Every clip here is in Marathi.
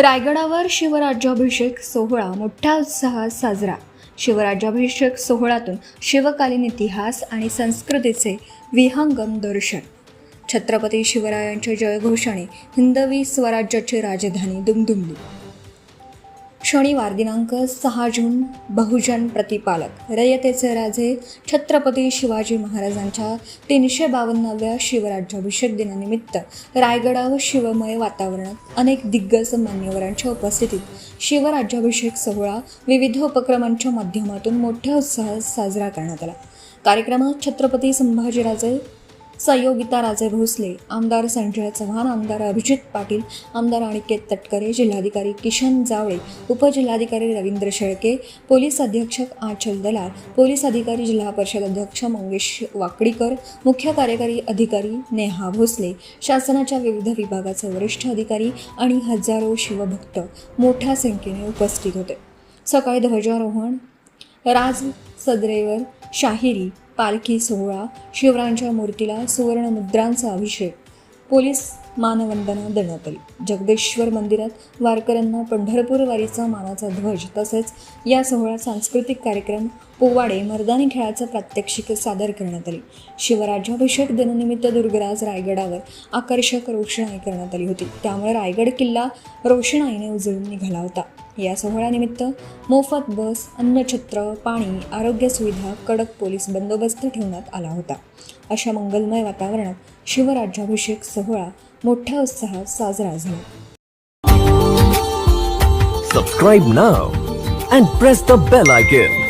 रायगडावर शिवराज्याभिषेक सोहळा मोठ्या उत्साहात साजरा. शिवराज्याभिषेक सोहळ्यातून शिवकालीन इतिहास आणि संस्कृतीचे विहंगम दर्शन. छत्रपती शिवरायांच्या जयघोषाने हिंदवी स्वराज्याची राजधानी दुमदुमली. शनिवार दिनांक 6 जून बहुजन प्रतिपालक रयतेचे राजे छत्रपती शिवाजी महाराजांच्या 352व्या शिवराज्याभिषेक दिनानिमित्त रायगडावर शिवमय वातावरणात अनेक दिग्गज मान्यवरांच्या उपस्थितीत शिवराज्याभिषेक सोहळा विविध उपक्रमांच्या माध्यमातून मोठ्या उत्साहात साजरा करण्यात आला. कार्यक्रमात छत्रपती संभाजीराजे, संयोगिताराजे भोसले, आमदार संजय चव्हाण, आमदार अभिजित पाटील, आमदार अनिकेत तटकरे, जिल्हाधिकारी किशन जावळे, उपजिल्हाधिकारी रवींद्र शेळके, पोलीस अधीक्षक आचल दलाल, पोलीस अधिकारी, जिल्हा परिषद अध्यक्ष मंगेश वाकडीकर, मुख्य कार्यकारी अधिकारी नेहा भोसले, शासनाच्या विविध विभागाचे वरिष्ठ अधिकारी आणि हजारो शिवभक्त मोठ्या संख्येने उपस्थित होते. सकाळी ध्वजारोहण, राज सदरेवर शाहिरी, पालखी सोहळा, शिवरायांच्या मूर्तीला सुवर्णमुद्रांचा अभिषेक, पोलीस मानवंदना देण्यात आली. जगदेश्वर मंदिरात वारकऱ्यांना पंढरपूर वारीचा मानाचा ध्वज, तसेच या सोहळ्यात सांस्कृतिक कार्यक्रम, पोवाडे, मर्दानी खेळाचं प्रात्यक्षिक सादर करण्यात आली. शिवराज्याभिषेक दिनानिमित्त दुर्गराज रायगडावर आकर्षक रोषणाई करण्यात आली होती, त्यामुळे रायगड किल्ला रोषणाईने उजळून निघाला होता. या सोहळ्यानिमित्त मोफत बस, अन्नछत्र, पाणी, आरोग्य सुविधा, कडक पोलीस बंदोबस्त ठेवण्यात आला होता. अशा मंगलमय वातावरणात शिवराज्याभिषेक सोहळा मोठ्या उत्साहात साजरा झाला. Subscribe now and press the bell icon.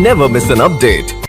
Never miss an update.